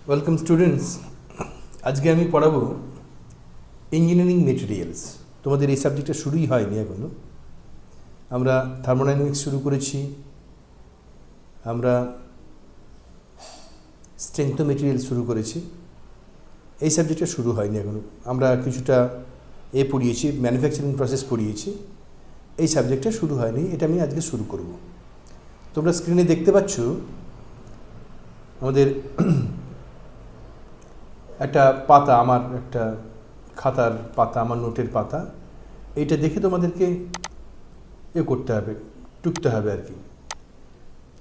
Welcome students. আজকে আমি পড়াবো ইঞ্জিনিয়ারিং মেটেরিয়ালস। তোমাদের এই সাবজেক্টটা শুরুই হয়নি এখনো। আমরা থার্মোডাইনামিক্স শুরু করেছি, আমরা স্ট্রেংথ মেটেরিয়ালস শুরু করেছি, এই সাবজেক্টটা শুরু হয়নি এখনো। আমরা কিছুটা পড়িয়েছি, ম্যানুফ্যাকচারিং প্রসেস পড়িয়েছি, এই সাবজেক্টটা শুরু হয়নি, এটা আমি আজকে শুরু করব। তোমরা স্ক্রিনে দেখতে পাচ্ছ আমাদের একটা পাতা, আমার একটা খাতার পাতা, আমার নোটের পাতা। এইটা দেখে তোমাদেরকে করতে হবে, টুকতে হবে আর কি।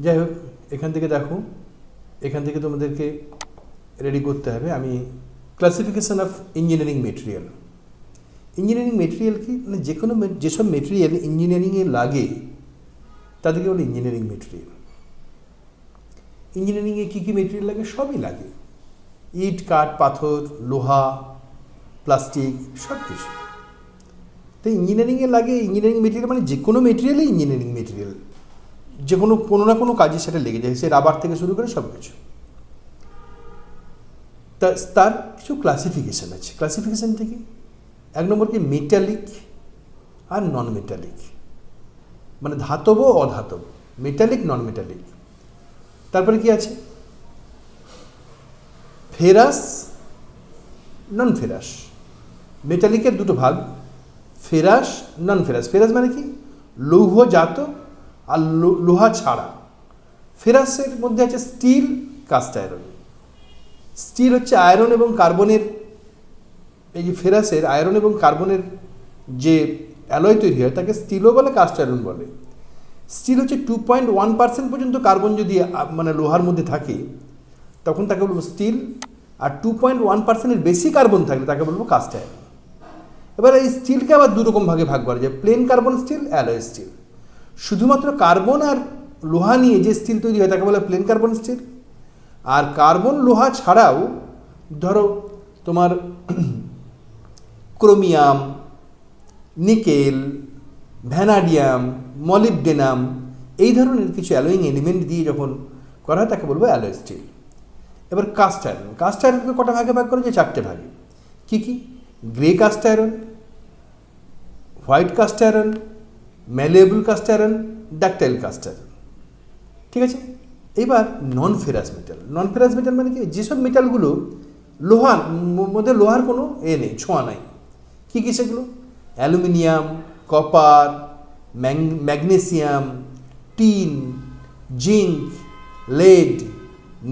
যাই হোক, এখান থেকে দেখো, এখান থেকে তোমাদেরকে রেডি করতে হবে। আমি classification of engineering material. Engineering material কি, মানে যে কোনো যেসব মেটেরিয়াল ইঞ্জিনিয়ারিংয়ে লাগে তাদেরকে বলে ইঞ্জিনিয়ারিং মেটেরিয়াল। ইঞ্জিনিয়ারিংয়ে কী কী মেটেরিয়াল লাগে? সবই লাগে, ইট, কাঠ, পাথর, লোহা, প্লাস্টিক, সব কিছু। তো ইঞ্জিনিয়ারিংয়ে লাগে ইঞ্জিনিয়ারিং মেটেরিয়াল, মানে যে কোনো মেটেরিয়ালই ইঞ্জিনিয়ারিং মেটেরিয়াল, যে কোনো না কোনো কাজে সেটা লেগে যায়, সে রাবার থেকে শুরু করে সব কিছু। তার কিছু ক্লাসিফিকেশান আছে। ক্লাসিফিকেশানটা কি? এক নম্বর কি মেটালিক আর নন মেটালিক, মানে ধাতব অধাতব, মেটালিক নন মেটালিক। তারপরে কি আছে? ফেরাস নন ফেরাস। মেটালিকের দুটো ভাগ, ফেরাস নন ফেরাস। ফেরাস মানে কি? লৌহজাত আর লোহা ছাড়া। ফেরাসের মধ্যে আছে স্টিল, কাস্ট আয়রন। স্টিল হচ্ছে আয়রন এবং কার্বনের, এই যে ফেরাসের আয়রন এবং কার্বনের যে অ্যালয় তৈরি হয় তাকে স্টিলও বলে, কাস্ট আয়রন বলে। স্টিল হচ্ছে 2.1% পর্যন্ত কার্বন যদি মানে লোহার মধ্যে থাকে তখন তাকে বলবো স্টিল, আর 2.1%-এর বেশি কার্বন থাকলে তাকে বলবো কাস্ট আয়রন। এবার এই স্টিলকে আবার দুরকম ভাগে ভাগ করা যায়, plain carbon steel, alloy steel. শুধুমাত্র কার্বন আর লোহা নিয়ে যে স্টিল তৈরি হয় তাকে বলে প্লেন কার্বন স্টিল। আর কার্বন লোহা ছাড়াও ধরো তোমার ক্রোমিয়াম, নিকেল, ভ্যানাডিয়াম, মলিবডেনাম, এই ধরনের কিছু অ্যালয়িং এলিমেন্ট দিয়ে যখন করা হয় তাকে বলবো অ্যালয় স্টিল। এবার কাস্ট আয়রন। কাস্ট আয়রনকে কটা ভাগে ভাগ করা যায়? 4টে ভাগে। কী কী? Grey cast iron, white cast iron, malleable cast iron, ductile cast iron. ঠিক আছে? এবার non ferrous metal. Non ferrous metal মানে কি? যেসব মেটালগুলো লোহার মধ্যে লোহার কোনো নেই, ছোঁয়া নাই। কী কী সেগুলো? Aluminium, copper, magnesium, tin, zinc, lead,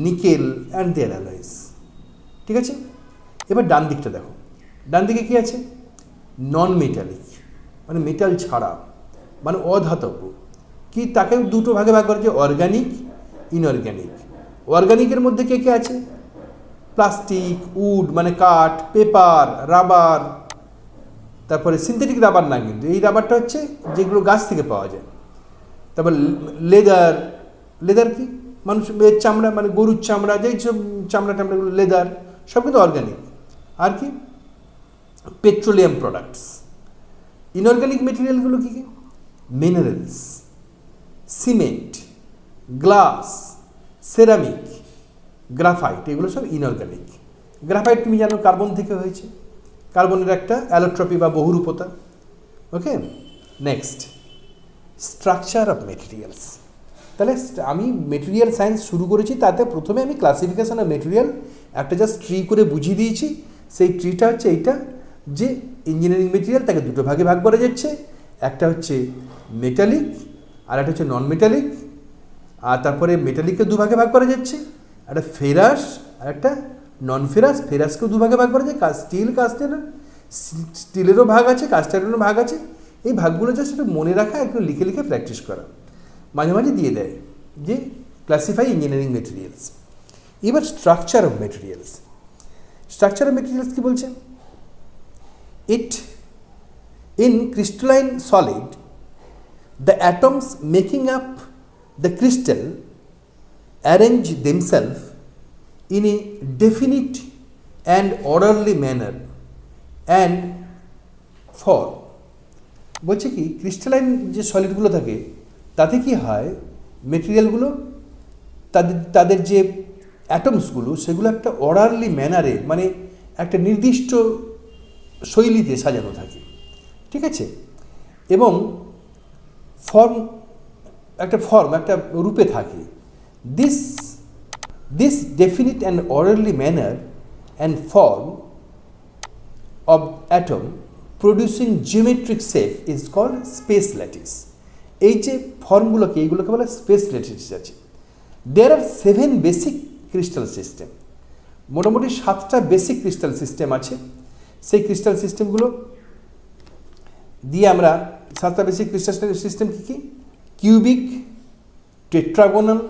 nickel and their alloys. ঠিক আছে? এবার ডান দিকটা দেখো, ডান দিকে কী আছে? নন মেটালিক, মানে মেটাল ছাড়া, মানে অধাতব্য। কি? তাকে দুটো ভাগে ভাগ করা যায়, অর্গানিক, ইনঅর্গ্যানিক। অর্গানিকের মধ্যে কে কে আছে? প্লাস্টিক, উড মানে কাঠ, পেপার, রাবার। তারপরে সিনথেটিক রাবার না, কিন্তু এই রাবারটা হচ্ছে যেগুলো গাছ থেকে পাওয়া যায়। তারপর লেদার। লেদার কি? মানুষের চামড়া, মানে গরুর চামড়া, যেই সব চামড়া টামড়াগুলো লেদার, সব কিন্তু অর্গানিক। আর কি? Petroleum products. ইনঅর্গানিক মেটেরিয়ালগুলো কী কী? Minerals, cement, glass, ceramic, graphite, এগুলো সব ইনঅর্গানিক। গ্রাফাইট তুমি জানো কার্বন থেকে হয়েছে, কার্বনের একটা অ্যালোট্রপি বা বহুরূপতা। ওকে, নেক্সট স্ট্রাকচার অফ মেটেরিয়ালস। তাহলে আমি মেটেরিয়াল সায়েন্স শুরু করেছি, তাতে প্রথমে আমি ক্লাসিফিকেশন অফ মেটেরিয়াল একটা জাস্ট ট্রি করে বুঝিয়ে দিয়েছি। সেই ট্রিটা হচ্ছে এইটা, যে ইঞ্জিনিয়ারিং মেটেরিয়াল তাকে দুটো ভাগে ভাগ করা যাচ্ছে, একটা হচ্ছে মেটালিক আর একটা হচ্ছে নন মেটালিক। আর তারপরে মেটালিককে দুভাগে ভাগ করা যাচ্ছে, একটা ফেরাস আর একটা নন ফেরাস। ফেরাসকেও দুভাগে ভাগ করা যায়, স্টিল, কাস্ট আয়রন। স্টিলেরও ভাগ আছে, কাস্ট আয়রনেরও ভাগ আছে। এই ভাগগুলো জাস্ট একটু মনে রাখা, একটু লিখে লিখে প্র্যাকটিস করা, মাঝে মাঝে দিয়ে দেয় যে ক্লাসিফাই ইঞ্জিনিয়ারিং মেটেরিয়ালস। এবার structure of materials. Structure of materials কী বলছে? It in crystalline solid the atoms making up the crystal arrange themselves in a definite and orderly manner and form. বলছে কি, ক্রিস্টালাইন যে সলিডগুলো থাকে তাতে কি হয়, মেটেরিয়ালগুলো তাদের যে অ্যাটমসগুলো সেগুলো একটা অর্ডারলি ম্যানারে, মানে একটা নির্দিষ্ট শৈলীতে সাজানো থাকে, ঠিক আছে, এবং একটা রূপে থাকে। This definite and orderly manner and form of atom producing geometric shape is called space lattice. এই যে ফর্মগুলোকে, এইগুলোকে বলে স্পেস ল্যাটিস আছে। দেয়ার আর 7 বেসিক ক্রিস্টাল সিস্টেম, মোটামুটি 7টা বেসিক ক্রিস্টাল সিস্টেম আছে। সেই ক্রিস্টাল সিস্টেমগুলো দিয়ে আমরা 7টা বেসিক ক্রিস্টাল সিস্টেম কী কী? কিউবিক, টেট্রাগোনাল,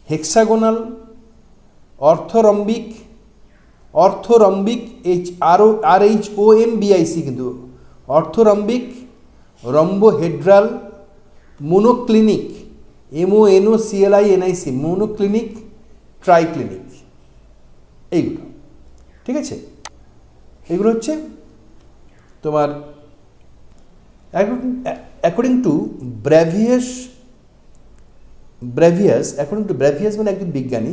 হেক্সাগোনাল, অর্থোরম্বিক, RHOMBIC কিন্তু অর্থোরম্বিক, রম্বোহেড্রাল, মোনোক্লিনিক, MONOCLINIC, মোনোক্লিনিক, ট্রাইক্লিনিক, এইগুলো, ঠিক আছে। এইগুলো হচ্ছে তোমার অ্যাকর্ডিং টু ব্র্যাভিয়াস মানে একজন বিজ্ঞানী,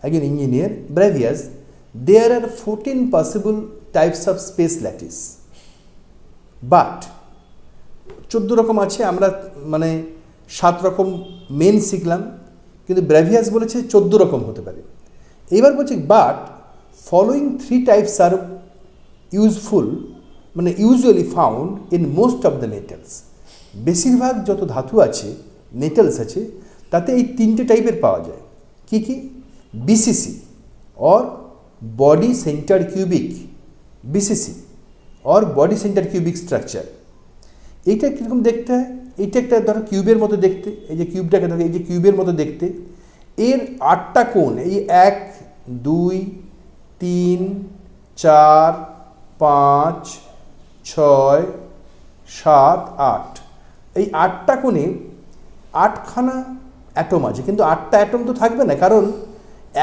একজন engineer, ব্র্যাভিয়াস, there are 14 possible types of space lattice, but 14 রকম আছে। আমরা মানে 7 রকম মেন শিখলাম, কিন্তু ব্র্যাভিয়াস বলেছে 14 রকম হতে পারে। এবার বলছে but following 3 types are useful, মানে usually found in most of the metals. বেশিরভাগ যত ধাতু আছে, মেটালস আছে, তাতে এই 3টে টাইপের পাওয়া যায়। কি কি? BCC or body centered cubic, BCC or body centered cubic structure। এইটা কীরকম দেখতে হয়? এইটা একটা ধরো কিউবের মতো দেখতে, এই যে কিউবটাকে ধরো, এই যে কিউবের মতো দেখতে, এর 8টা কোণ, এই 1 2 3 4 5 6 7 8, এই 8টা কোণে 8খানা অ্যাটম আছে, কিন্তু 8টা অ্যাটম তো থাকবে না, কারণ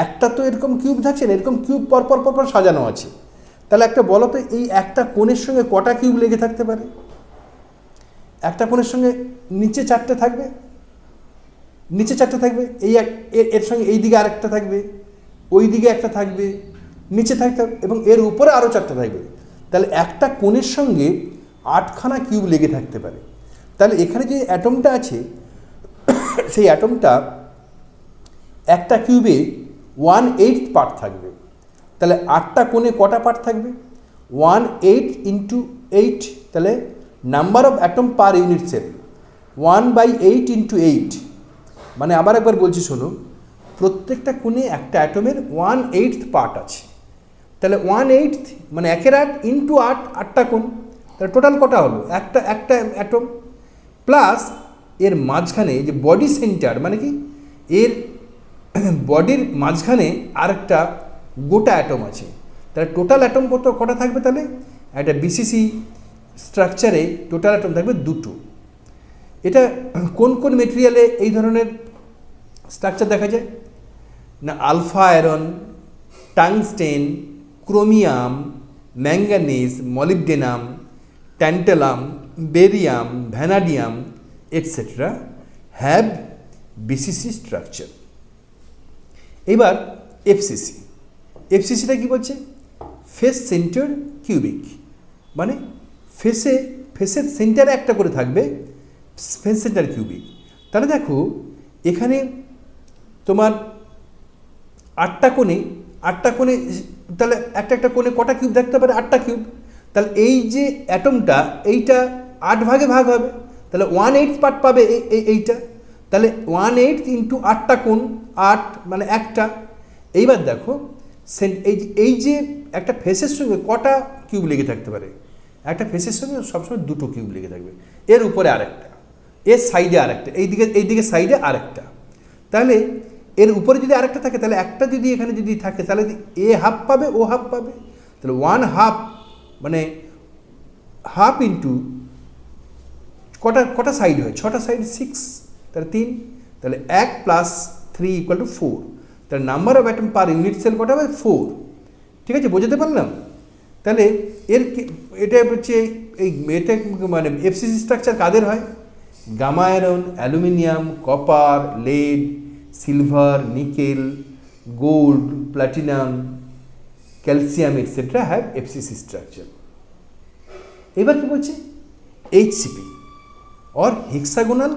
একটা তো এরকম কিউব থাকছে না, এরকম কিউব পরপর সাজানো আছে। তাহলে একটা বলো তো, এই একটা কোণের সঙ্গে কটা কিউব লেগে থাকতে পারে? একটা কোণের সঙ্গে নিচে 4টে থাকবে, এই এর সঙ্গে এই দিকে আরেকটা থাকবে, ওই দিকে একটা থাকবে, নিচে থাকতে, এবং এর উপরে আরও 4টে থাকবে। তাহলে একটা কোণের সঙ্গে 8খানা কিউব লেগে থাকতে পারে। তাহলে এখানে যে অ্যাটমটা আছে, সেই অ্যাটমটা একটা কিউবে 1/8 পার্ট থাকবে। তাহলে 8টা কোণে কটা পার্ট থাকবে? 1/8 × 8, তাহলে number of atom per unit cell 1/8 × 8, মানে আবার একবার বলছি শোনো, প্রত্যেকটা কোণে একটা অ্যাটমের 1/8 পার্ট আছে। তাহলে 1/8 মানে 1/8 × 8, 8টা কোণ, তাহলে টোটাল কটা হলো? একটা অ্যাটম, প্লাস এর মাঝখানে যে বডি সেন্টার, মানে কি এর বডির মাঝখানে আরেকটা গোটা অ্যাটম আছে। তাহলে টোটাল অ্যাটম কটা থাকবে? তাহলে একটা BCC স্ট্রাকচারে টোটাল অ্যাটম থাকবে 2টো। এটা কোন কোন মেটেরিয়ালে এই ধরনের স্ট্রাকচার দেখা যায় না? Alpha iron, tungsten, chromium, manganese, molybdenum, tantalum, barium, vanadium etcetera have BCC structure. এবার FCCটা কি বলছে? ফেস সেন্টার কিউবিক, মানে ফেসের সেন্টারে একটা করে থাকবে ফেস সেন্টার কিউবিক। তাহলে দেখো এখানে তোমার 8টা কোণে, তাহলে একটা কোণে কটা কিউব থাকতে পারে? 8টা কিউব। তাহলে এই যে অ্যাটমটা, এইটা 8 ভাগে ভাগ হবে, তাহলে 1/8 পার্ট পাবে এইটা। তাহলে 1/8 × 8টা কোণ, 8 মানে একটা। এইবার দেখো এই যে একটা ফেসের সঙ্গে কটা কিউব লেগে থাকতে পারে? একটা ফেসের সঙ্গে সবসময় 2টো কিউব লেগে থাকবে, এর উপরে আরেকটা, এর সাইডে আরেকটা, এইদিকে সাইডে আরেকটা। তাহলে এর উপরে যদি আরেকটা থাকে, তাহলে একটা যদি এখানে যদি থাকে, তাহলে এ হাফ পাবে, ও হাফ পাবে। তাহলে 1/2 মানে হাফ ইন্টু কটা সাইড হয়? 6টা সাইড, 6, তাহলে 3, তাহলে 1 + 3 = 4। তাহলে number of atom per unit cell কটা হবে? 4। ঠিক আছে, বোঝাতে পারলাম? তাহলে এটা হচ্ছে এটা মানে FCC স্ট্রাকচার কাদের হয়? Gamma iron, aluminium, copper, lead, silver, nickel, gold, platinum, calcium etc. have FCC structure. এবার কি বলছে HCP or hexagonal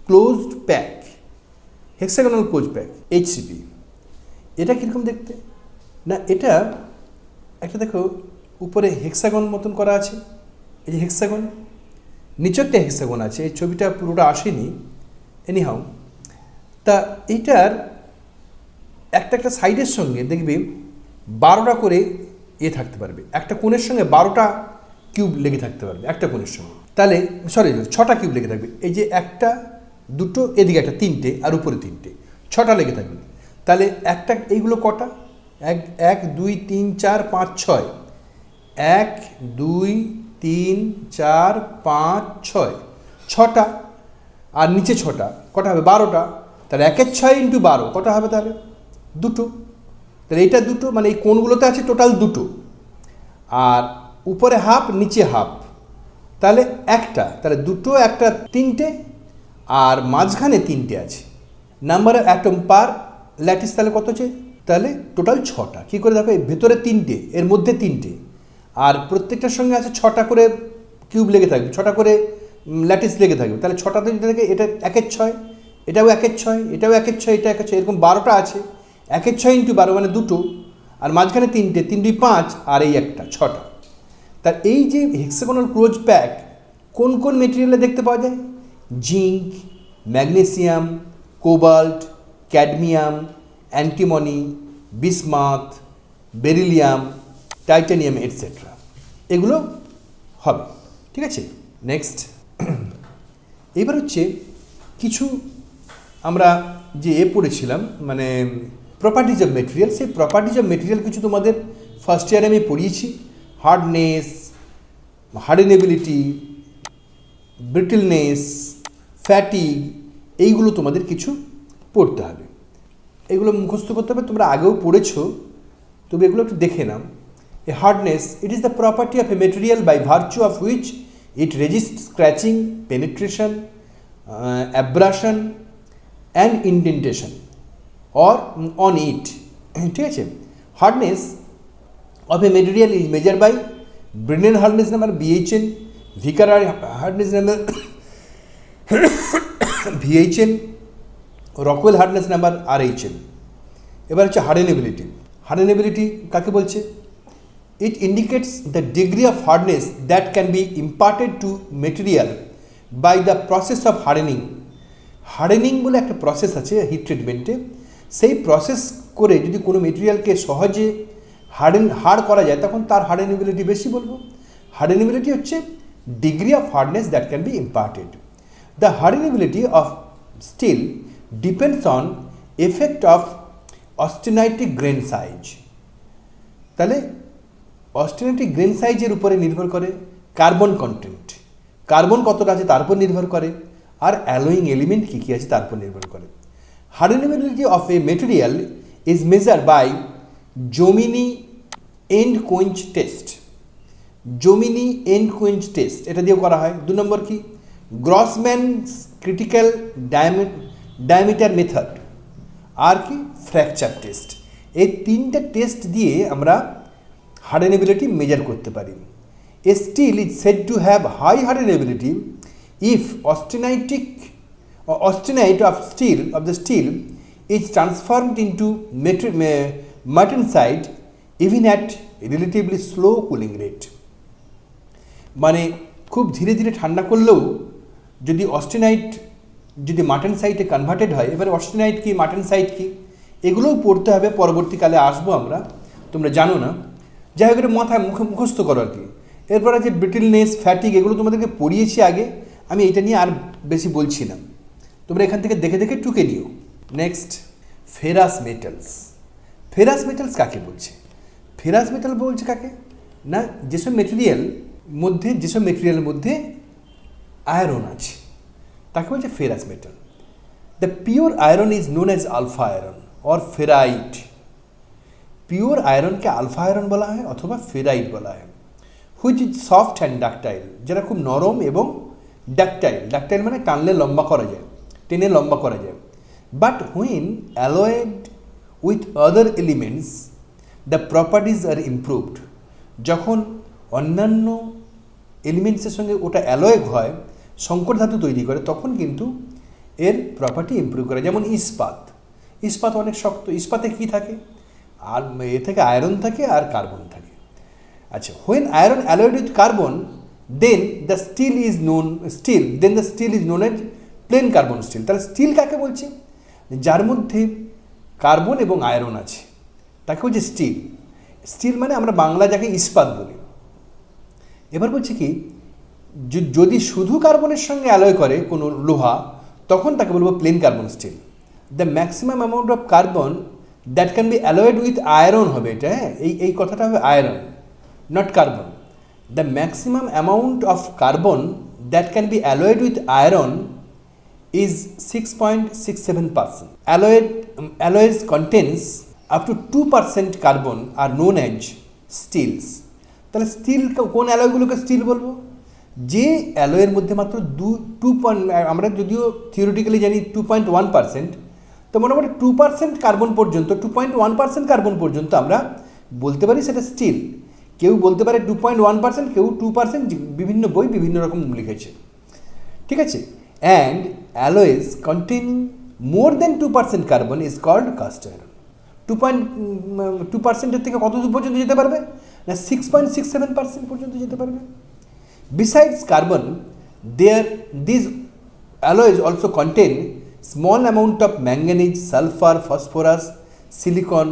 closed pack, hexagonal closed pack HCP. এটা কীরকম দেখতে না, এটা একটা দেখো উপরে হেক্সাগন মতন করা আছে, এই যে হেক্সাগন, নিচে একটা হেক্সাগন আছে, এই ছবিটা পুরোটা আসেনি এনিহাউ। তা এইটার একটা একটা সাইডের সঙ্গে দেখবে 12টা করে থাকতে পারবে, একটা কোণের সঙ্গে 12টা কিউব লেগে থাকতে পারবে একটা কোণের সঙ্গে, তাহলে 6টা কিউব লেগে থাকবে। এই যে একটা দুটো এদিকে একটা 3টে আর উপরে 3টে, 6টা লেগে থাকবে। তাহলে একটা এইগুলো কটা, 1 2 3 4 5 6, 1 2 3 4 5 6, 6টা, আর নিচে 6টা, কটা হবে 12টা। তাহলে 1 এর 6 × 12 কটা হবে, তাহলে 2টো। তাহলে এইটা 2টো, মানে এই কোণগুলোতে আছে টোটাল 2টো, আর উপরে হাফ নিচে হাফ, তাহলে একটা, তাহলে 2টো একটা 3টে, আর মাঝখানে 3টে আছে। Number of atom per lattice তাহলে কত আছে, তাহলে টোটাল 6টা। কী করে দেখো, এই ভেতরে 3টে, এর মধ্যে 3টে, আর প্রত্যেকটার সঙ্গে আছে 6টা করে কিউব লেগে থাকবে, 6টা করে ল্যাটিস লেগে থাকবে। তাহলে 6টা তো থেকে এটা 1 এর 6, এটাও 1 এর 6, এটাও 1 এর 6, এটা 1 এর 6, এরকম 12টা আছে। 1 এর 6 × 12 মানে 2টো, আর মাঝখানে 3টে, 3 2 5, আর এই একটা 6টা। তার এই যে হেক্সাগোনাল ক্লোজ প্যাক কোন কোন মেটেরিয়ালে দেখতে পাওয়া যায়, zinc, magnesium, cobalt, cadmium, antimony, bismuth, beryllium, titanium etcetera, এগুলো হবে। ঠিক আছে, নেক্সট এবার হচ্ছে কিছু আমরা যে পড়েছিলাম, মানে প্রপার্টিজ অফ মেটেরিয়াল, সেই প্রপার্টিজ অফ মেটেরিয়াল কিছু তোমাদের ফার্স্ট ইয়ারে আমি পড়িয়েছি। হার্ডনেস, হার্ডেনেবিলিটি, ব্রিটেলনেস, ফ্যাটিগ, এইগুলো তোমাদের কিছু পড়তে হবে, এগুলো মুখস্থ করতে হবে। তোমরা আগেও পড়েছো, তবে এগুলো একটু দেখে নাও। A hardness, it is the property of a material by virtue of which it resist scratching, penetration, abrasion and indentation or on it. ঠিক আছে, hardness of a material is measured by Brennan hardness number BHN, Vickers hardness number VHN, Rockwell hardness number RHN. এবার হচ্ছে hardenability. Hardenability কাকে বলছে? It indicates the degree of hardness that can be imparted to material by the process of hardening. Hardening বলে একটা process আছে hit ট্রিটমেন্টে, সেই process করে যদি কোনো মেটেরিয়ালকে সহজে হার্ড করা যায় তখন তার হার্ডেনেবিলিটি বেশি বলবো। হার্ডেনেবিলিটি হচ্ছে degree of hardness that can be imparted. The hardenability of steel depends on effect of austenitic grain size. তাহলে অস্টেনাইটিক গ্রেন সাইজের উপরে নির্ভর করে, কার্বন কন্টেন্ট, কার্বন কতটা আছে তার উপর নির্ভর করে, আর অ্যালোয়িং এলিমেন্ট কী কী আছে তার উপর নির্ভর করে। Hardenability of a material is measured by Jominy end quench test. Jominy end quench test এটা দিয়েও করা হয়। 2 নম্বর কি, গ্রসম্যানস ক্রিটিক্যাল ডায়ামিটার মেথড, আর কি ফ্র্যাকচার টেস্ট। এই 3টে টেস্ট দিয়ে আমরা হার্ডেনেবিলিটি মেজার করতে পারি। A steel is said to have high hardenability if austenite of the steel is transformed into martensite even at relatively slow cooling rate. মানে খুব ধীরে ধীরে ঠান্ডা করলেও যদি অস্টেনাইট যদি মার্টেনসাইটে কনভার্টেড হয়, এবার অস্টেনাইট কি মার্টেনসাইট কি এগুলোও পড়তে হবে, পরবর্তীকালে আসবো আমরা, তোমরা জানো না, যাই হোক এটা মাথায় মুখস্থ করো আর কি। এরপরে যে ব্রিটেলনেস, ফ্যাটিগ এগুলো তোমাদেরকে পড়িয়েছি আগে, আমি এটা নিয়ে আর বেশি বলছি না, তোমরা এখান থেকে দেখে দেখে টুকে নিও। Next, ferrous metals. Ferrous metals কাকে বলছে? ফেরাস মেটাল বলছে কাকে না, যেসব মেটেরিয়ালের মধ্যে আয়রন আছে তাকে বলছে ferrous metal. The pure iron is known as alpha iron or ferrite. Pure আয়রনকে আলফা আয়রন বলা হয় অথবা ফেরাইট বলা হয়। Which is soft and ductile, যেটা খুব নরম এবং ডাকটাইল। ডাকটাইল মানে টানলে লম্বা করা যায়, টেনে লম্বা করা যায়। But when alloyed with other elements the properties are improved. যখন অন্যান্য এলিমেন্টসের সঙ্গে ওটা অ্যালয় হয়, সংকর ধাতু তৈরি করে, তখন কিন্তু এর প্রপার্টি ইমপ্রুভ করে। যেমন ইস্পাত অনেক শক্ত, ইস্পাতে কী থাকে, আর এ থেকে আয়রন থাকে আর কার্বন থাকে। আচ্ছা, when iron alloyed with carbon then the steel is known as plain carbon steel. তাহলে স্টিল কাকে বলছে? যার মধ্যে কার্বন এবং আয়রন আছে তাকে বলছে স্টিল। স্টিল মানে আমরা বাংলা যাকে ইস্পাত বলি। এবার বলছে কি, যদি শুধু কার্বনের সঙ্গে অ্যালয় করে কোনো লোহা, তখন তাকে বলবো plain carbon steel. The maximum amount of carbon that can be alloyed with iron হবে এটা, হ্যাঁ, এই কথাটা হবে iron, not carbon. The maximum amount of carbon that can be alloyed with iron is 6.67%. Alloys contains up to 2% carbon are known as steels. তাহলে still কোন অ্যালয়গুলোকে still বলবো? যে অ্যালয়ের মধ্যে মাত্র আমরা যদিও থিওরিটিক্যালি জানি 2.1%, তো মোটামুটি 2% কার্বন পর্যন্ত, 2.1% কার্বন পর্যন্ত আমরা বলতে পারি সেটা স্টিল। কেউ বলতে পারে 2.1%, কেউ 2%, বিভিন্ন বই বিভিন্ন রকম লিখেছে, ঠিক আছে। And alloys containing more than 2% carbon is called cast iron. 2.2% থেকে কত দূর পর্যন্ত যেতে পারবে? না 6.67% পর্যন্ত যেতে পারবে। Besides carbon, these alloys also contain small amount of manganese, sulfur, phosphorus, silicon.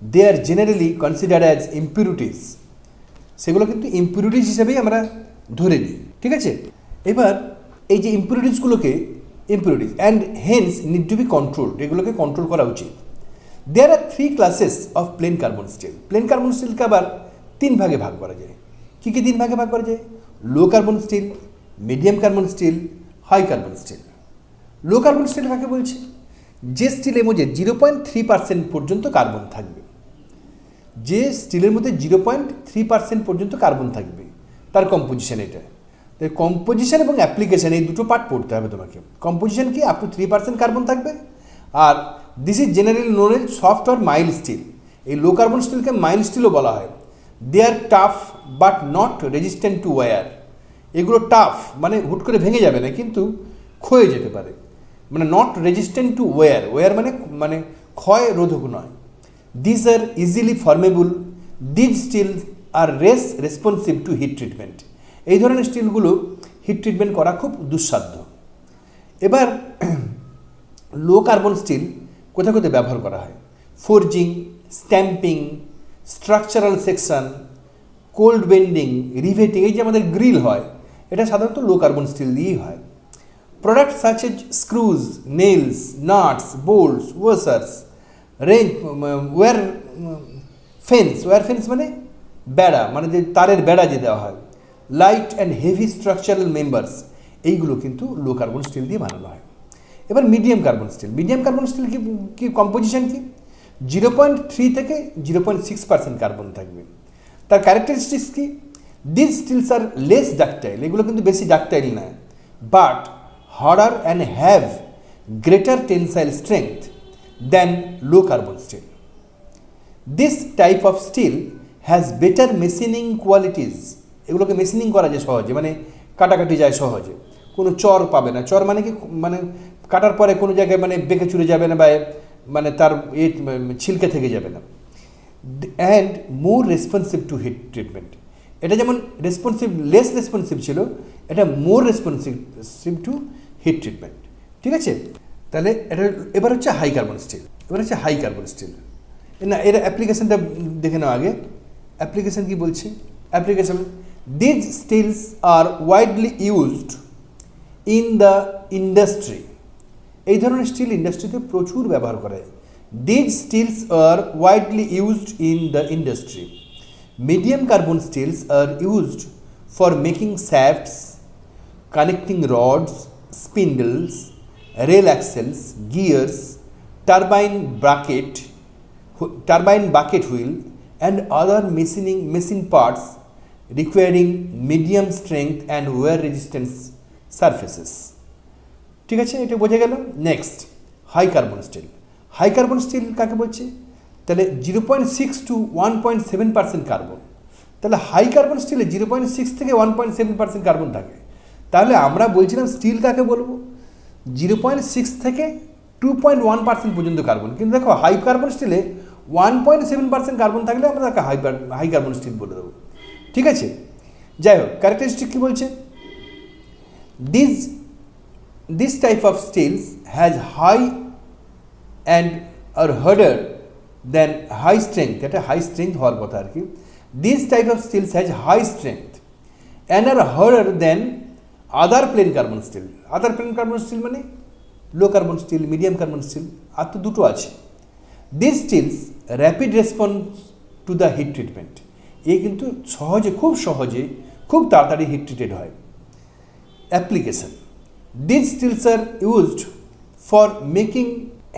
They are generally considered as impurities. সেগুলো কিন্তু impurities হিসেবেই আমরা ধরে নিই, ঠিক আছে। এবার এই যে impurities and hence need to be controlled, এগুলোকে কন্ট্রোল করা উচিত। There are 3 classes of plain carbon steel. Plain carbon স্টিলকে আবার 3 ভাগে ভাগ করা যায়। কী 3 ভাগে ভাগ করা যায়? Low carbon steel, medium carbon steel, high carbon steel. Low carbon steel কাকে বলছে? যে স্টিলের মধ্যে 0.3% পর্যন্ত কার্বন থাকবে, যে স্টিলের মধ্যে 0.3% পর্যন্ত কার্বন থাকবে, তার কম্পোজিশন এটা। তাই কম্পোজিশন এবং অ্যাপ্লিকেশন এই দুটো পার্ট পড়তে হবে তোমাকে। কম্পোজিশন কি? আপ টু 3% কার্বন থাকবে। আর this is generally known as soft or mild steel. এই লো কার্বন স্টিলকে মাইল্ড স্টিলও বলা হয়। They are tough but not resistant to wear. এগুলো টাফ মানে হুট করে ভেঙে যাবে না, কিন্তু ক্ষয়ে যেতে পারে। মানে নট রেজিস্ট্যান্ট টু ওয়্যার মানে ক্ষয় রোধক নয়। This are easily formable. This steel are responsive to heat treatment. এই ধরনের স্টিলগুলো হিট ট্রিটমেন্ট করা খুব দুঃসাধ্য। এবার লো কার্বন স্টিল কোথায় কোথায় ব্যবহার করা হয়? Forging, stamping, structural section, cold bending, riveting. এই যে আমাদের গ্রিল হয়, এটা সাধারণত লো কার্বন স্টিল দিয়েই হয়। Product such as screws, nails, nuts, bolts, washers, wire fence মানে বেড়া, মানে যে তারের বেড়া যে দেওয়া হয়, light and heavy structural members, এইগুলো কিন্তু লো কার্বন স্টিল দিয়ে বানানো হয়। এবার মিডিয়াম কার্বন স্টিল কি কম্পোজিশন কি? 0.3 থেকে 0.6% কার্বন থাকবে। তার ক্যারেক্টারিস্টিক্স কি? This steels are less ductile, এগুলো কিন্তু বেশি ডাকটাইল না, but harder and have greater tensile strength than low carbon steel. This type of steel has better machining qualities. এগুলোকে মেশিনিং করা যায় সহজে, মানে কাটাকাটি যায় সহজে, কোনো চর পাবে না। চর মানে কি? মানে কাটার পরে কোনো জায়গায় মানে বেঁকে চুরে যাবে না, বা মানে তার ছিলকে থেকে যাবে না। And more responsive to heat treatment. এটা যেমন লেস রেসপন্সিভ ছিল, এটা more responsive to heat treatment, ঠিক আছে। তাহলে এটা এবার হচ্ছে হাই কার্বন স্টিল। না, এর অ্যাপ্লিকেশনটা দেখে নাও আগে। অ্যাপ্লিকেশন কি বলছে? Application, these steels are widely used in the industry. এই ধরনের স্টিল ইন্ডাস্ট্রিতে প্রচুর ব্যবহার করা হয়। These steels are widely used in the industry. Medium carbon steels are used for making shafts, connecting rods, spindles, rail axles, gears, turbine bucket wheel and other machine parts requiring medium strength and wear resistance surfaces. ঠিক আছে, এটা বোঝা গেল। Next, high carbon steel. High carbon steel কাকে বলছে? তাহলে 0.6 to 1.7% carbon. তাহলে high carbon স্টিলে 0.6 থেকে 1.7% কার্বন থাকে। তাহলে আমরা বলছিলাম স্টিল কাকে বলবো? 0.6 থেকে 2.1% পর্যন্ত কার্বন। কিন্তু দেখো হাই কার্বন স্টিলে 1.7% কার্বন থাকলে আমরা তাকে হাই কার্বন স্টিল বলে দেবো। ঠিক আছে, যাই হোক, ক্যারেক্টারিস্টিক কী বলছে? This type of steels has high and are harder than high strength, এটা হাই স্ট্রেংথ হওয়ার কথা আর কি। This type of steels has high strength and are harder than other plain carbon steel. Other plain carbon steel মানে low carbon steel, medium carbon steel, আর তো দুটো আছে। These steels rapid response to the heat treatment. এ কিন্তু খুব সহজে খুব তাড়াতাড়ি হিট ট্রিটেড হয়। Application: These steels are used for making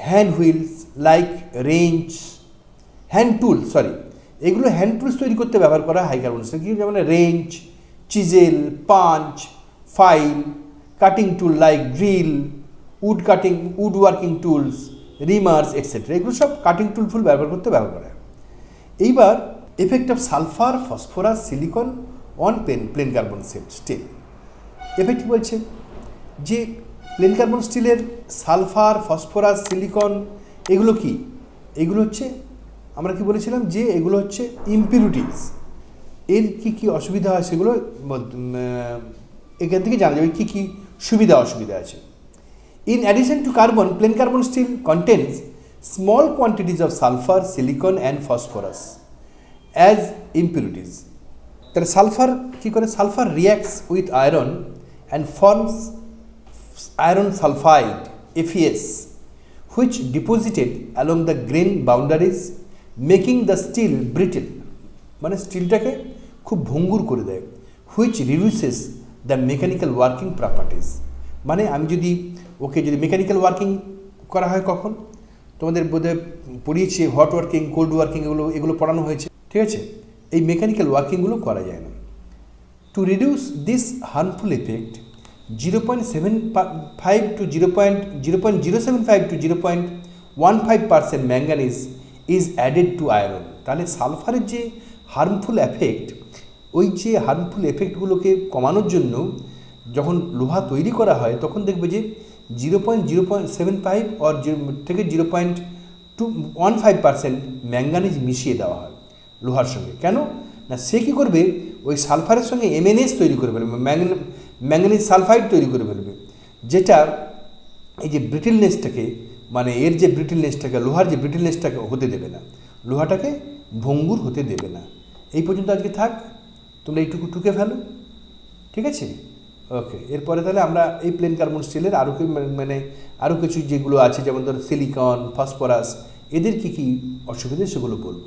hand wheels like এগুলো হ্যান্ড টুলস তৈরি করতে ব্যবহার করা হাই কার্বন স্টিল, কি যেমন wrench, chisel, punch, file, cutting tool like drill, wood working tools, reamers etcetera, এগুলো সব কাটিং টুল ব্যবহার করা হয়। এইবার effect of sulphur, phosphorus, silicon on plain carbon steel. Effect কী বলছে? যে প্লেন কার্বন স্টিলের সালফার, ফসফরাস, সিলিকন এগুলো কি? এগুলো হচ্ছে, আমরা কি বলেছিলাম যে এগুলো হচ্ছে ইম্পিউরিটিস। এর কি অসুবিধা হয় সেগুলো এখান থেকে জানা যাবে কী কী সুবিধা অসুবিধা আছে। In addition to carbon, plain carbon steel contains small quantities of sulfur, silicon and phosphorus as impurities. তাহলে সালফার কী করে? Sulphur reacts with iron and forms iron sulfide, FeS, which deposited along the grain boundaries, making the steel brittle. মানে স্টিলটাকে খুব ভঙ্গুর করে দেয়। which reduces the mechanical working properties. মানে আমি যদি মেকানিক্যাল ওয়ার্কিং করা হয় কখন? তোমাদের বোধহয় পড়িয়েছি হট ওয়ার্কিং, কোল্ড ওয়ার্কিং, এগুলো পড়ানো হয়েছে, ঠিক আছে? এই মেকানিক্যাল ওয়ার্কিংগুলো করা যায় না। To reduce this harmful effect 0.75 to 0.15% manganese is added to iron. তাহলে সালফারের যে হার্মফুল এফেক্ট, ওই যে হার্মফুল এফেক্টগুলোকে কমানোর জন্য যখন লোহা তৈরি করা হয় তখন দেখবে যে 0.075 থেকে 0.215% ম্যাঙ্গানিজ মিশিয়ে দেওয়া হয় লোহার সঙ্গে। কেন না, সে কী করবে? ওই সালফারের সঙ্গে MnS তৈরি করে ফেলবে, ম্যাঙ্গানিজ সালফাইড তৈরি করে ফেলবে, যেটা এই যে ব্রিটেলনেসটাকে, মানে এর যে ব্রিটেলনেসটাকে, লোহার যে ব্রিটেলনেসটাকে হতে দেবে না, লোহাটাকে ভঙ্গুর হতে দেবে না। এই পর্যন্ত আজকে থাক, তোমরা এইটুকু টুকে ফেলো, ঠিক আছে? ওকে, এরপরে তাহলে আমরা এই প্লেন কার্বন স্টিলের আরও কিছু যেগুলো আছে, যেমন ধরো সিলিকন, ফসফরাস, এদের কী কী অসুবিধা সেগুলো বলবো।